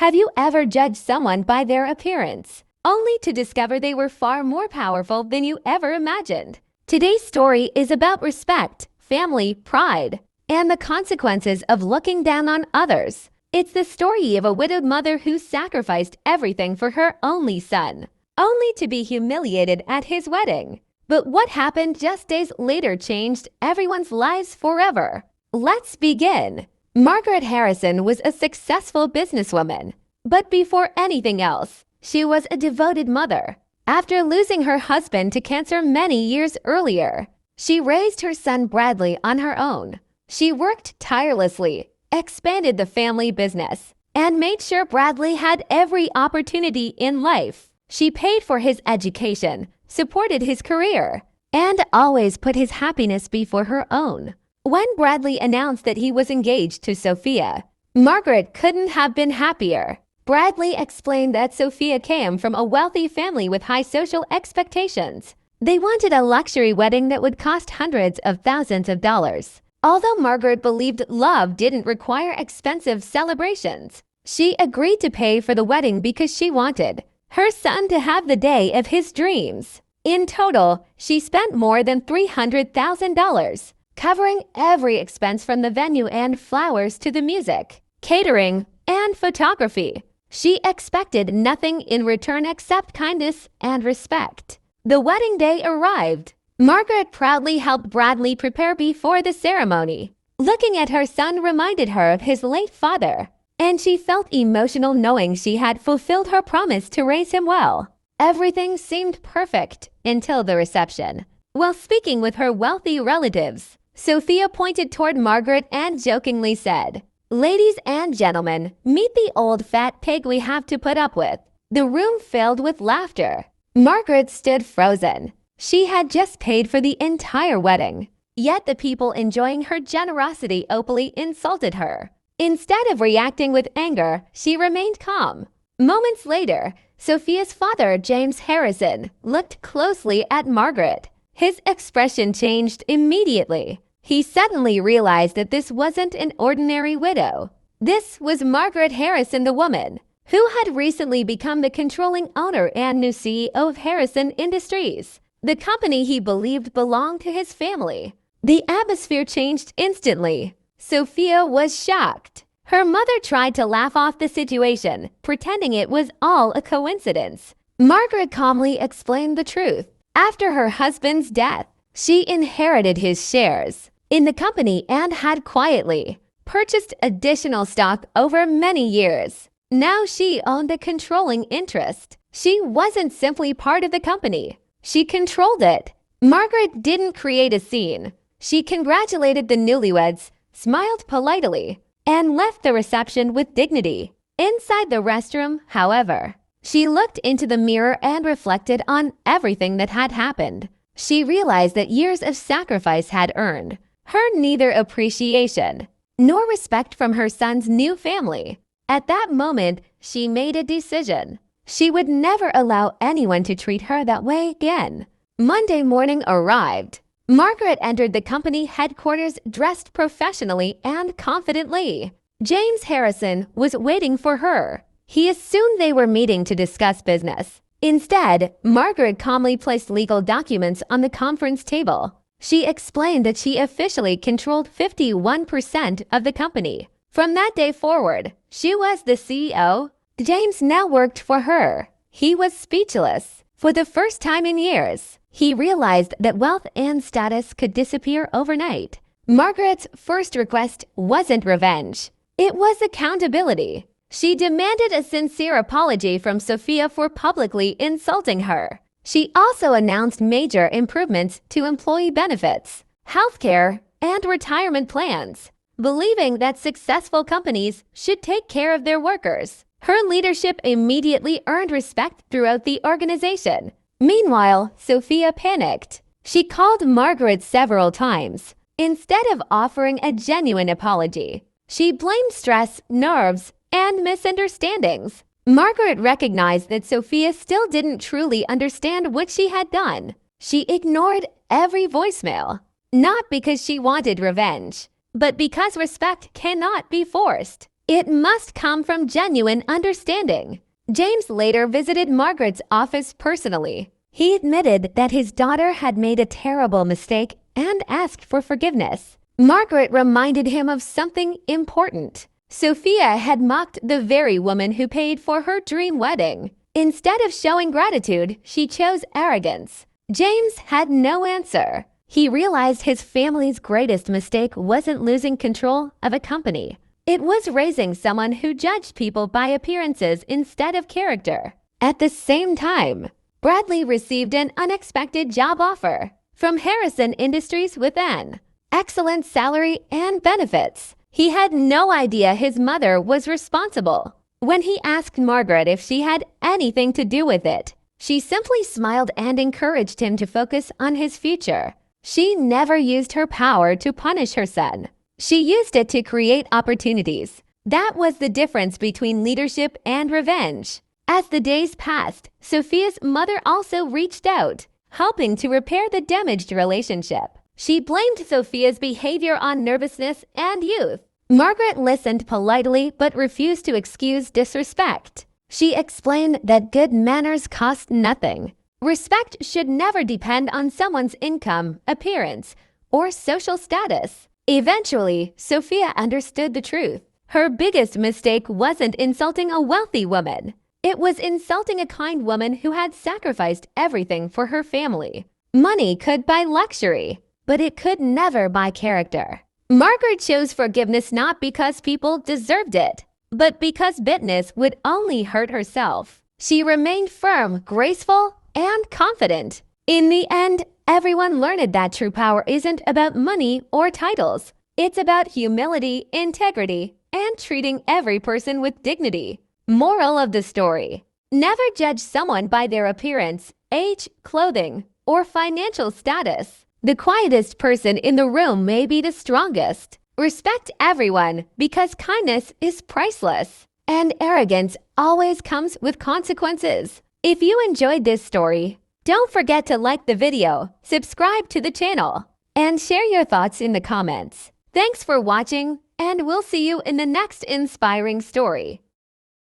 Have you ever judged someone by their appearance, only to discover they were far more powerful than you ever imagined? Today's story is about respect, family, pride, and the consequences of looking down on others. It's the story of a widowed mother who sacrificed everything for her only son, only to be humiliated at his wedding. But what happened just days later changed everyone's lives forever. Let's begin. Margaret Harrison was a successful businesswoman, but before anything else, she was a devoted mother. After losing her husband to cancer many years earlier, she raised her son Bradley on her own. She worked tirelessly, expanded the family business, and made sure Bradley had every opportunity in life. She paid for his education, supported his career, and always put his happiness before her own. When Bradley announced that he was engaged to Sophia, Margaret couldn't have been happier. Bradley explained that Sophia came from a wealthy family with high social expectations. They wanted a luxury wedding that would cost hundreds of thousands of dollars. Although Margaret believed love didn't require expensive celebrations, she agreed to pay for the wedding because she wanted her son to have the day of his dreams. In total, she spent more than $300,000, covering every expense from the venue and flowers to the music, catering, and photography. She expected nothing in return except kindness and respect. The wedding day arrived. Margaret proudly helped Bradley prepare before the ceremony. Looking at her son reminded her of his late father, and she felt emotional knowing she had fulfilled her promise to raise him well. Everything seemed perfect until the reception. While speaking with her wealthy relatives, Sophia pointed toward Margaret and jokingly said, "Ladies and gentlemen, meet the old fat pig we have to put up with." The room filled with laughter. Margaret stood frozen. She had just paid for the entire wedding, yet the people enjoying her generosity openly insulted her. Instead of reacting with anger, she remained calm. Moments later, Sophia's father, James Harrison, looked closely at Margaret. His expression changed immediately. He suddenly realized that this wasn't an ordinary widow. This was Margaret Harrison, the woman who had recently become the controlling owner and new CEO of Harrison Industries, the company he believed belonged to his family. The atmosphere changed instantly. Sophia was shocked. Her mother tried to laugh off the situation, pretending it was all a coincidence. Margaret calmly explained the truth. After her husband's death, she inherited his shares in the company and had quietly purchased additional stock over many years. Now she owned a controlling interest. She wasn't simply part of the company. She controlled it. Margaret didn't create a scene. She congratulated the newlyweds, smiled politely, and left the reception with dignity. Inside the restroom, however, she looked into the mirror and reflected on everything that had happened. She realized that years of sacrifice had earned her neither appreciation nor respect from her son's new family. At that moment, she made a decision. She would never allow anyone to treat her that way again. Monday morning arrived. Margaret entered the company headquarters dressed professionally and confidently. James Harrison was waiting for her. He assumed they were meeting to discuss business. Instead, Margaret calmly placed legal documents on the conference table. She explained that she officially controlled 51% of the company. From that day forward, she was the CEO. James now worked for her. He was speechless. For the first time in years, he realized that wealth and status could disappear overnight. Margaret's first request wasn't revenge. It was accountability. She demanded a sincere apology from Sophia for publicly insulting her. She also announced major improvements to employee benefits, healthcare, and retirement plans, believing that successful companies should take care of their workers. Her leadership immediately earned respect throughout the organization. Meanwhile, Sophia panicked. She called Margaret several times. Instead of offering a genuine apology, she blamed stress, nerves, and misunderstandings. Margaret recognized that Sophia still didn't truly understand what she had done. She ignored every voicemail, not because she wanted revenge, but because respect cannot be forced. It must come from genuine understanding. James later visited Margaret's office personally. He admitted that his daughter had made a terrible mistake and asked for forgiveness. Margaret reminded him of something important. Sophia had mocked the very woman who paid for her dream wedding. Instead of showing gratitude, she chose arrogance. James had no answer. He realized his family's greatest mistake wasn't losing control of a company. It was raising someone who judged people by appearances instead of character. At the same time, Bradley received an unexpected job offer from Harrison Industries with an excellent salary and benefits. He had no idea his mother was responsible. When he asked Margaret if she had anything to do with it, she simply smiled and encouraged him to focus on his future. She never used her power to punish her son. She used it to create opportunities. That was the difference between leadership and revenge. As the days passed, Sophia's mother also reached out, helping to repair the damaged relationship. She blamed Sophia's behavior on nervousness and youth. Margaret listened politely but refused to excuse disrespect. She explained that good manners cost nothing. Respect should never depend on someone's income, appearance, or social status. Eventually, Sophia understood the truth. Her biggest mistake wasn't insulting a wealthy woman. It was insulting a kind woman who had sacrificed everything for her family. Money could buy luxury, but it could never buy character. Margaret chose forgiveness not because people deserved it, but because bitterness would only hurt herself. She remained firm, graceful, and confident. In the end, everyone learned that true power isn't about money or titles. It's about humility, integrity, and treating every person with dignity. Moral of the story: never judge someone by their appearance, age, clothing, or financial status. The quietest person in the room may be the strongest. Respect everyone because kindness is priceless, and arrogance always comes with consequences. If you enjoyed this story, don't forget to like the video, subscribe to the channel, and share your thoughts in the comments. Thanks for watching, and we'll see you in the next inspiring story.